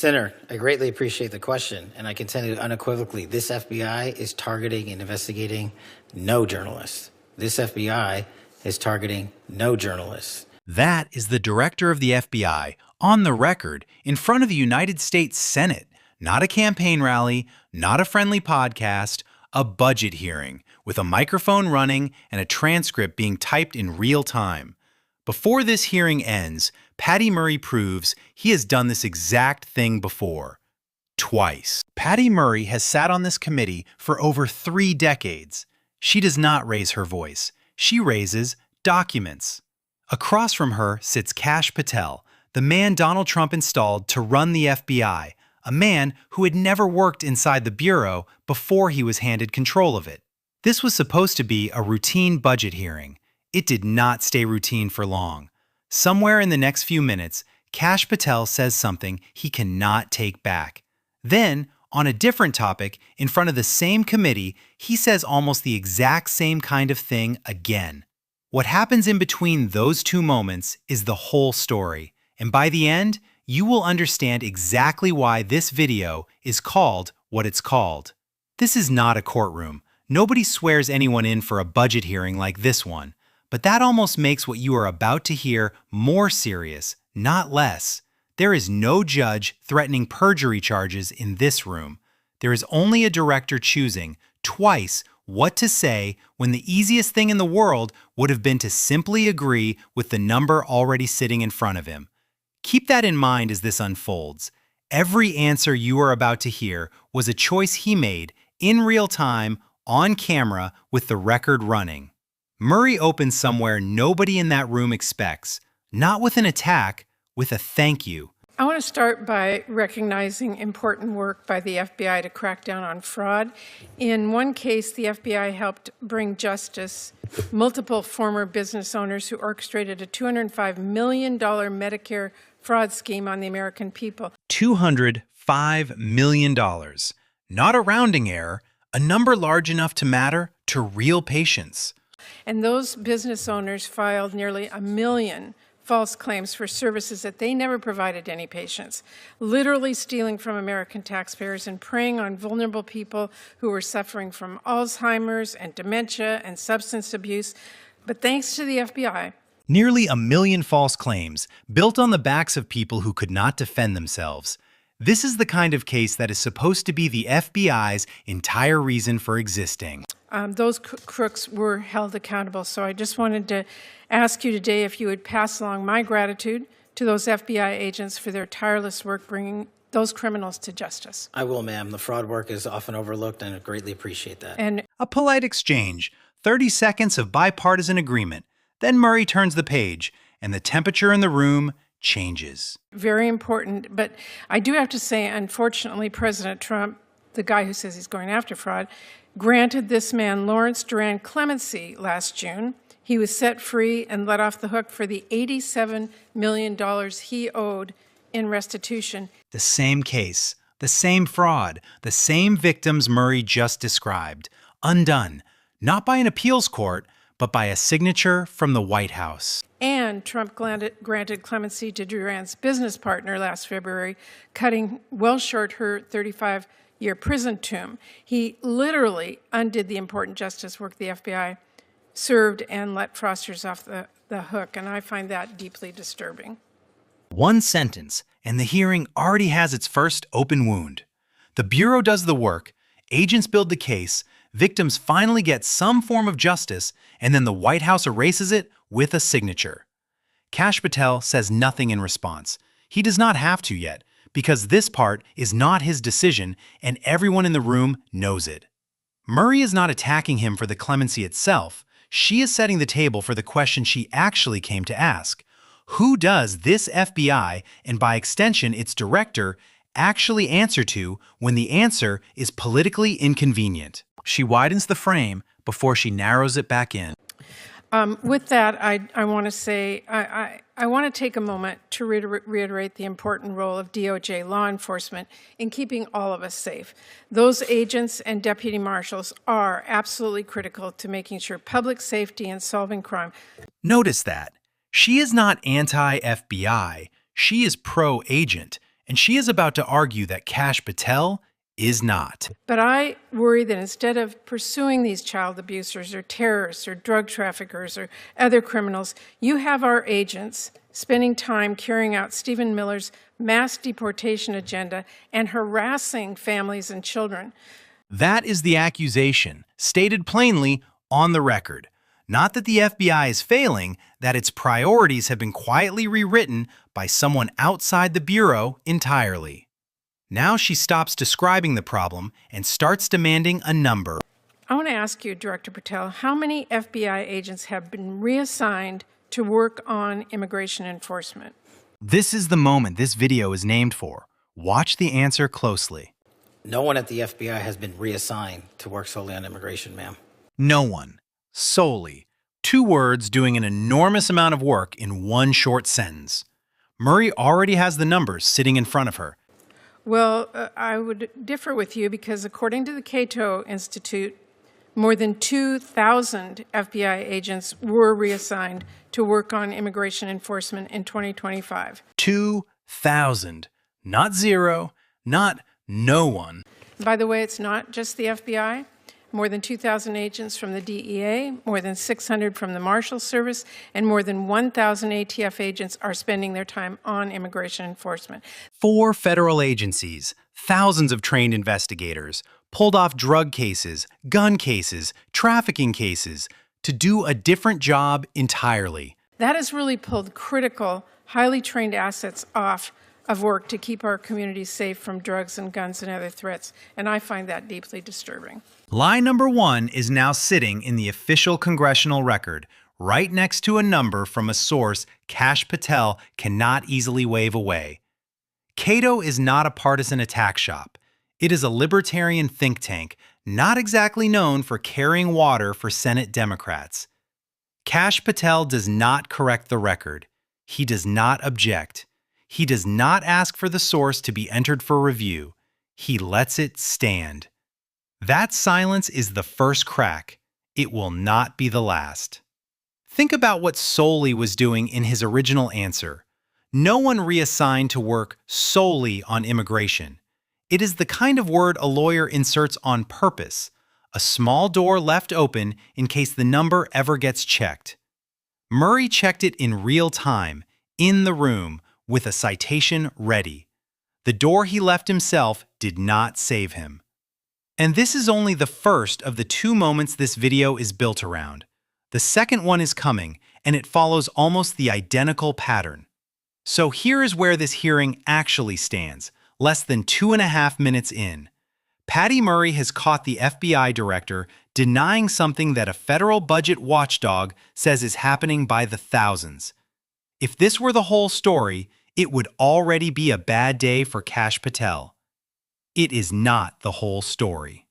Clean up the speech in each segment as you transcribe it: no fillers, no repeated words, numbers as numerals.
Senator, I greatly appreciate the question, and I can tell you unequivocally, this FBI is targeting and investigating no journalists. This FBI is targeting no journalists. That is the director of the FBI on the record in front of the United States Senate. Not a campaign rally, not a friendly podcast, a budget hearing with a microphone running and a transcript being typed in real time. Before this hearing ends, Patty Murray proves he has done this exact thing before. Twice. Patty Murray has sat on this committee for over 3 decades. She does not raise her voice. She raises documents. Across from her sits Kash Patel, the man Donald Trump installed to run the FBI, a man who had never worked inside the bureau before he was handed control of it. This was supposed to be a routine budget hearing. It did not stay routine for long. Somewhere in the next few minutes, Kash Patel says something he cannot take back. Then, on a different topic, in front of the same committee, he says almost the exact same kind of thing again. What happens in between those 2 moments is the whole story, and by the end, you will understand exactly why this video is called what it's called. This is not a courtroom. Nobody swears anyone in for a budget hearing like this one. But that almost makes what you are about to hear more serious, not less. There is no judge threatening perjury charges in this room. There is only a director choosing, twice, what to say when the easiest thing in the world would have been to simply agree with the number already sitting in front of him. Keep that in mind as this unfolds. Every answer you are about to hear was a choice he made in real time, on camera, with the record running. Murray opens somewhere nobody in that room expects, not with an attack, with a thank you. I want to start by recognizing important work by the FBI to crack down on fraud. In one case, the FBI helped bring justice multiple former business owners who orchestrated a $205 million Medicare fraud scheme on the American people. $205 million. Not a rounding error, a number large enough to matter to real patients. And those business owners filed nearly 1 million false claims for services that they never provided to any patients, literally stealing from American taxpayers and preying on vulnerable people who were suffering from Alzheimer's and dementia and substance abuse. But thanks to the FBI, nearly 1 million false claims built on the backs of people who could not defend themselves. This is the kind of case that is supposed to be the FBI's entire reason for existing. Those crooks were held accountable. So I just wanted to ask you today if you would pass along my gratitude to those FBI agents for their tireless work bringing those criminals to justice. I will, ma'am. The fraud work is often overlooked, and I greatly appreciate that. And a polite exchange, 30 seconds of bipartisan agreement. Then Murray turns the page, and the temperature in the room changes. Very important. But I do have to say, unfortunately, President Trump, the guy who says he's going after fraud, granted this man, Lawrence Duran, clemency last June. He was set free and let off the hook for the $87 million he owed in restitution. The same case, the same fraud, the same victims Murray just described, undone, not by an appeals court, but by a signature from the White House. And Trump granted clemency to Duran's business partner last February, cutting well short her 35-year prison term. He literally undid the important justice work the FBI served and let fraudsters off the hook, and I find that deeply disturbing. One sentence, and the hearing already has its first open wound. The Bureau does the work, agents build the case, victims finally get some form of justice, and then the White House erases it with a signature. Kash Patel says nothing in response. He does not have to yet, because this part is not his decision and everyone in the room knows it. Murray is not attacking him for the clemency itself. She is setting the table for the question she actually came to ask. Who does this FBI, and by extension its director, actually answer to when the answer is politically inconvenient? She widens the frame before she narrows it back in. With that, I want to say, I want to take a moment to reiterate the important role of DOJ law enforcement in keeping all of us safe. Those agents and deputy marshals are absolutely critical to making sure public safety and solving crime. Notice that. She is not anti-FBI. She is pro-agent. and she is about to argue that Kash Patel is not. But I worry that instead of pursuing these child abusers or terrorists or drug traffickers or other criminals, you have our agents spending time carrying out Stephen Miller's mass deportation agenda and harassing families and children. That is the accusation, stated plainly on the record. Not that the FBI is failing, that its priorities have been quietly rewritten by someone outside the Bureau entirely. Now she stops describing the problem and starts demanding a number. I want to ask you, Director Patel, how many FBI agents have been reassigned to work on immigration enforcement? This is the moment this video is named for. Watch the answer closely. No one at the FBI has been reassigned to work solely on immigration, ma'am. No one. Solely. 2 words doing an enormous amount of work in one short sentence. Murray already has the numbers sitting in front of her. Well, I would differ with you because according to the Cato Institute, more than 2,000 FBI agents were reassigned to work on immigration enforcement in 2025. 2,000. Not 0, not no one. By the way, it's not just the FBI. More than 2,000 agents from the DEA, more than 600 from the Marshal Service, and more than 1,000 ATF agents are spending their time on immigration enforcement. 4 federal agencies, thousands of trained investigators, pulled off drug cases, gun cases, trafficking cases, to do a different job entirely. That has really pulled critical, highly trained assets off of work to keep our communities safe from drugs and guns and other threats, and I find that deeply disturbing. Lie number 1 is now sitting in the official congressional record, right next to a number from a source Kash Patel cannot easily wave away. Cato is not a partisan attack shop. It is a libertarian think tank, not exactly known for carrying water for Senate Democrats. Kash Patel does not correct the record. He does not object. He does not ask for the source to be entered for review. He lets it stand. That silence is the first crack. It will not be the last. Think about what solely was doing in his original answer. No one reassigned to work solely on immigration. It is the kind of word a lawyer inserts on purpose, a small door left open in case the number ever gets checked. Murray checked it in real time, in the room, with a citation ready. The door he left himself did not save him. And this is only the first of the 2 moments this video is built around. The second one is coming, and it follows almost the identical pattern. So here is where this hearing actually stands, less than 2.5 minutes in. Patty Murray has caught the FBI director denying something that a federal budget watchdog says is happening by the thousands. If this were the whole story, it would already be a bad day for Kash Patel. It is not the whole story.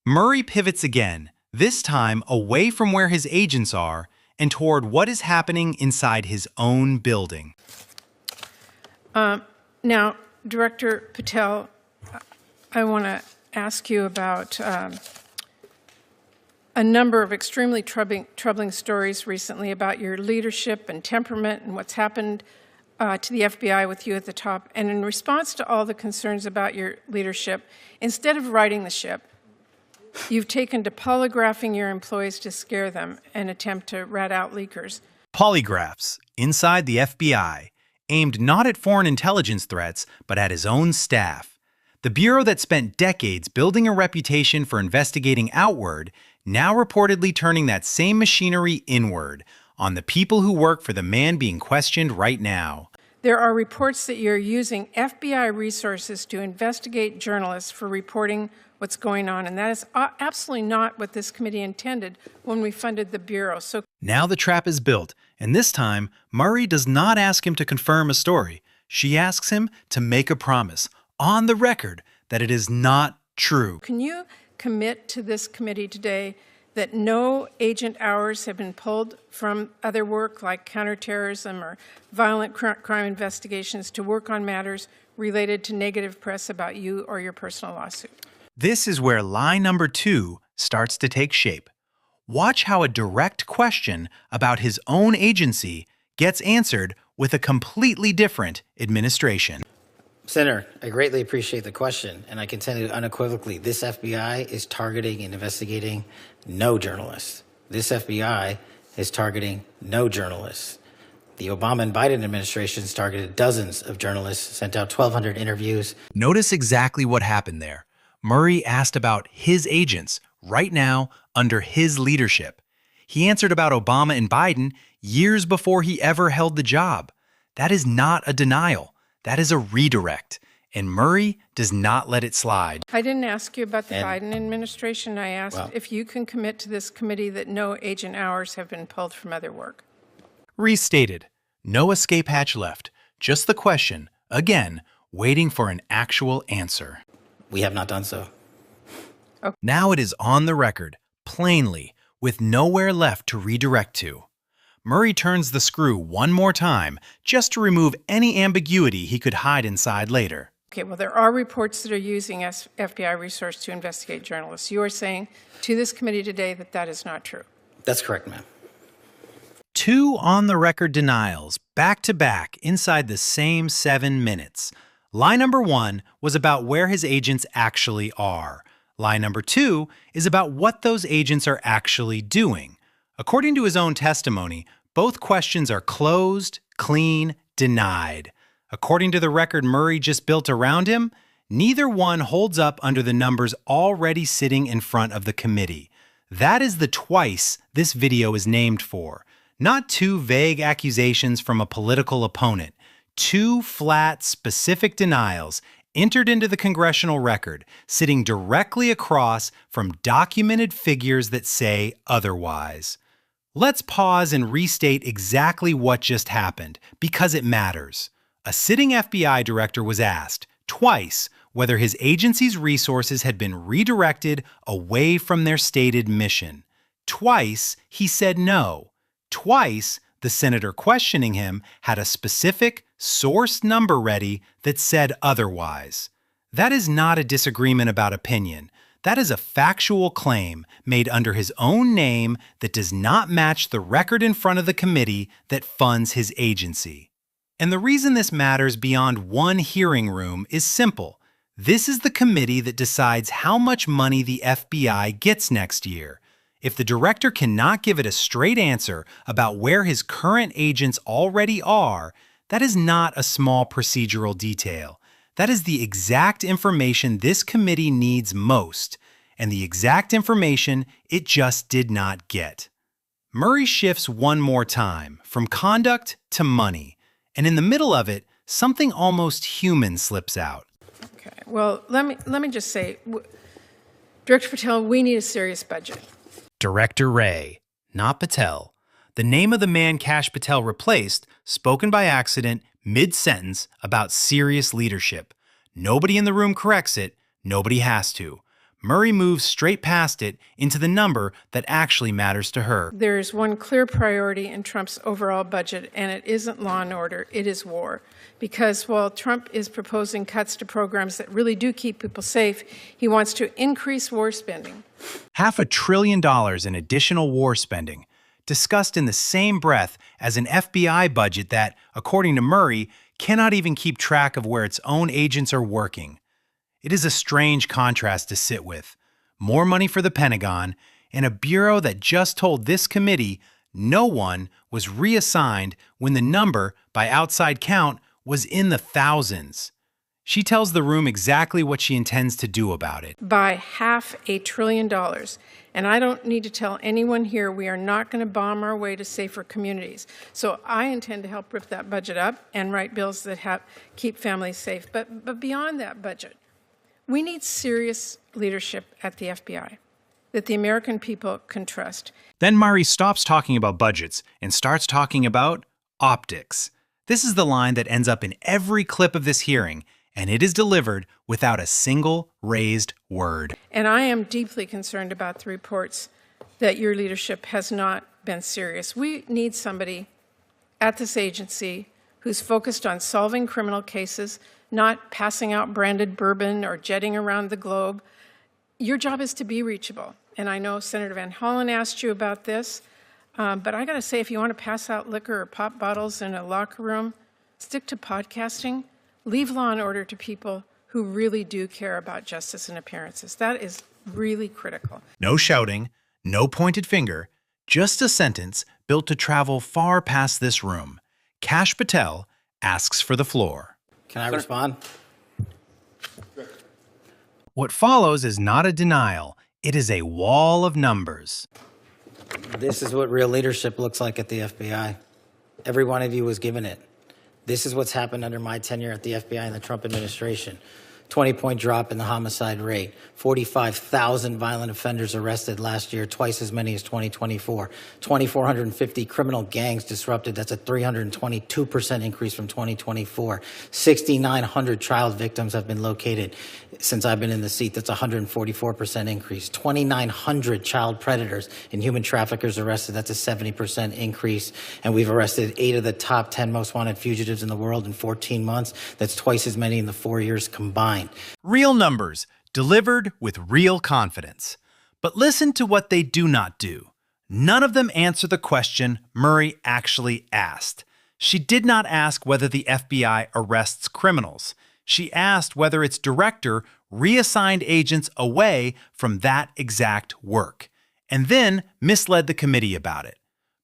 Murray pivots again, this time away from where his agents are and toward what is happening inside his own building. Now, Director Patel, I want to ask you about a number of extremely troubling stories recently about your leadership and temperament and what's happened to the FBI with you at the top. And in response to all the concerns about your leadership, instead of righting the ship, you've taken to polygraphing your employees to scare them and attempt to rat out leakers. Polygraphs inside the FBI, aimed not at foreign intelligence threats, but at his own staff. The bureau that spent decades building a reputation for investigating outward, now reportedly turning that same machinery inward, on the people who work for the man being questioned right now. There are reports that you're using FBI resources to investigate journalists for reporting what's going on, and that is absolutely not what this committee intended when we funded the Bureau. So now the trap is built, and this time, Murray does not ask him to confirm a story. She asks him to make a promise, on the record, that it is not true. Can you commit to this committee today that no agent hours have been pulled from other work like counterterrorism or violent crime investigations to work on matters related to negative press about you or your personal lawsuit? This is where lie number 2 starts to take shape. Watch how a direct question about his own agency gets answered with a completely different administration. Senator, I greatly appreciate the question, and I can tell you unequivocally, this FBI is targeting and investigating no journalists. This FBI is targeting no journalists. The Obama and Biden administrations targeted dozens of journalists, sent out 1,200 interviews. Notice exactly what happened there. Murray asked about his agents right now under his leadership. He answered about Obama and Biden years before he ever held the job. That is not a denial. That is a redirect. And Murray does not let it slide. I didn't ask you about the Biden administration. I asked Well, if you can commit to this committee that no agent hours have been pulled from other work. Restated. No escape hatch left. Just the question, again, waiting for an actual answer. we have not done so. Now it is on the record, plainly, with nowhere left to redirect to. Murray turns the screw one more time just to remove any ambiguity he could hide inside later. Okay, well, there are reports that are using FBI resource to investigate journalists. You are saying to this committee today that that is not true. That's correct, ma'am. 2 on-the-record denials, back-to-back, inside the same 7 minutes. Lie number 1 was about where his agents actually are. Lie number 2 is about what those agents are actually doing. According to his own testimony, both questions are closed, clean, denied. According to the record Murray just built around him, neither one holds up under the numbers already sitting in front of the committee. That is the twice this video is named for. Not 2 vague accusations from a political opponent. 2 flat, specific denials entered into the congressional record, sitting directly across from documented figures that say otherwise. Let's pause and restate exactly what just happened, because it matters. A sitting FBI director was asked, twice, whether his agency's resources had been redirected away from their stated mission. Twice, he said no. Twice, the senator questioning him had a specific, sourced number ready that said otherwise. That is not a disagreement about opinion. That is a factual claim made under his own name that does not match the record in front of the committee that funds his agency. And the reason this matters beyond one hearing room is simple. This is the committee that decides how much money the FBI gets next year. If the director cannot give it a straight answer about where his current agents already are, that is not a small procedural detail. That is the exact information this committee needs most, and the exact information it just did not get. Murray shifts one more time, from conduct to money, and in the middle of it, something almost human slips out. Okay, well, let me just say, Director Patel, we need a serious budget. Director Ray, not Patel. The name of the man Kash Patel replaced, spoken by accident, mid-sentence, about serious leadership. Nobody in the room corrects it, nobody has to. Murray moves straight past it into the number that actually matters to her. There is one clear priority in Trump's overall budget, and it isn't law and order, it is war. Because while Trump is proposing cuts to programs that really do keep people safe, he wants to increase war spending. $500 billion in additional war spending, discussed in the same breath as an FBI budget that, according to Murray, cannot even keep track of where its own agents are working. It is a strange contrast to sit with. More money for the Pentagon, and a bureau that just told this committee no one was reassigned when the number, by outside count, was in the thousands. She tells the room exactly what she intends to do about it. By $500 billion. And I don't need to tell anyone here we are not going to bomb our way to safer communities. So I intend to help rip that budget up and write bills that keep families safe. But beyond that budget, we need serious leadership at the FBI that the American people can trust. Then Murray stops talking about budgets and starts talking about optics. This is the line that ends up in every clip of this hearing, and it is delivered without a single raised word. And I am deeply concerned about the reports that your leadership has not been serious. We need somebody at this agency who's focused on solving criminal cases, not passing out branded bourbon or jetting around the globe. Your job is to be reachable. And I know Senator Van Hollen asked you about this, but I got to say, if you want to pass out liquor or pop bottles in a locker room, stick to podcasting. Leave law and order to people who really do care about justice and appearances. That is really critical. No shouting, no pointed finger, just a sentence built to travel far past this room. Kash Patel asks for the floor. Can I respond? What follows is not a denial. It is a wall of numbers. This is what real leadership looks like at the FBI. Every one of you was given it. This is what's happened under my tenure at the FBI and the Trump administration. 20-point drop in the homicide rate, 45,000 violent offenders arrested last year, twice as many as 2024, 2,450 criminal gangs disrupted. That's a 322% increase from 2024. 6,900 child victims have been located since I've been in the seat. That's a 144% increase. 2,900 child predators and human traffickers arrested. That's a 70% increase. And we've arrested 8 of the top 10 most wanted fugitives in the world in 14 months. That's twice as many in the 4 years combined. Real numbers, delivered with real confidence. But listen to what they do not do. None of them answer the question Murray actually asked. She did not ask whether the FBI arrests criminals. She asked whether its director reassigned agents away from that exact work, and then misled the committee about it.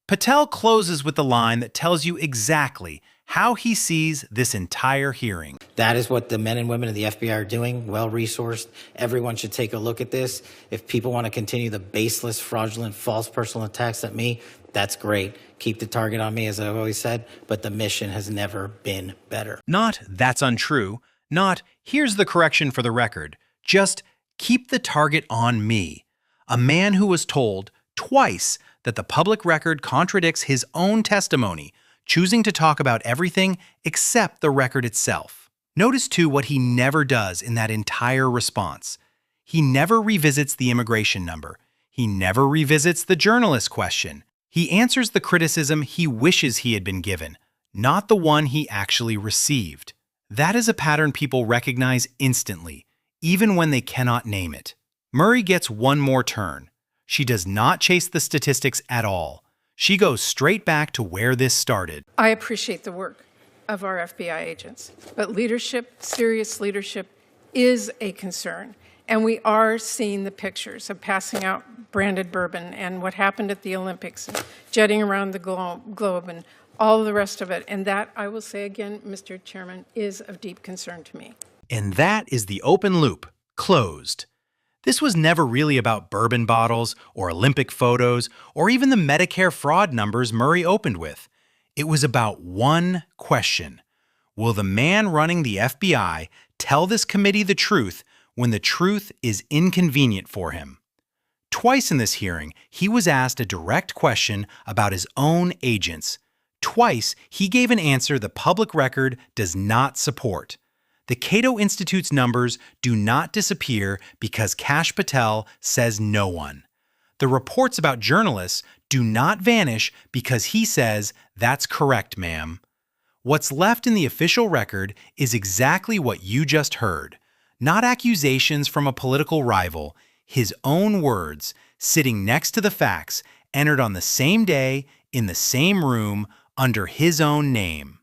Patel closes with the line that tells you exactly how he sees this entire hearing. That is what the men and women of the FBI are doing, well-resourced. Everyone should take a look at this. If people want to continue the baseless, fraudulent, false personal attacks at me, that's great. Keep the target on me, as I've always said, but the mission has never been better. Not, that's untrue. Not, here's the correction for the record. Just, keep the target on me. A man who was told twice that the public record contradicts his own testimony, choosing to talk about everything except the record itself. Notice, too, what he never does in that entire response. He never revisits the immigration number. He never revisits the journalist question. He answers the criticism he wishes he had been given, not the one he actually received. That is a pattern people recognize instantly, even when they cannot name it. Murray gets one more turn. She does not chase the statistics at all. She goes straight back to where this started. I appreciate the work of our FBI agents, but leadership, serious leadership, is a concern. And we are seeing the pictures of passing out branded bourbon and what happened at the Olympics, and jetting around the globe and all the rest of it. And that, I will say again, Mr. Chairman, is of deep concern to me. And that is the open loop, closed. This was never really about bourbon bottles or Olympic photos or even the Medicare fraud numbers Murray opened with. It was about one question. Will the man running the FBI tell this committee the truth when the truth is inconvenient for him? Twice in this hearing, he was asked a direct question about his own agents. Twice, he gave an answer the public record does not support. The Cato Institute's numbers do not disappear because Kash Patel says no one. The reports about journalists do not vanish because he says, "That's correct, ma'am." What's left in the official record is exactly what you just heard. Not accusations from a political rival, his own words, sitting next to the facts, entered on the same day, in the same room, under his own name.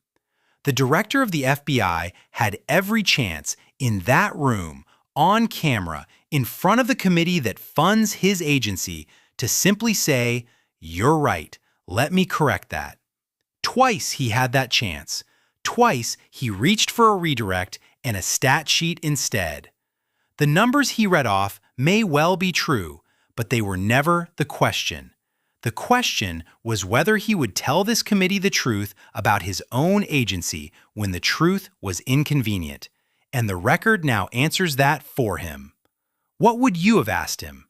The director of the FBI had every chance in that room, on camera, in front of the committee that funds his agency, to simply say, "You're right, let me correct that." Twice he had that chance. Twice he reached for a redirect and a stat sheet instead. The numbers he read off may well be true, but they were never the question. The question was whether he would tell this committee the truth about his own agency when the truth was inconvenient, and the record now answers that for him. What would you have asked him?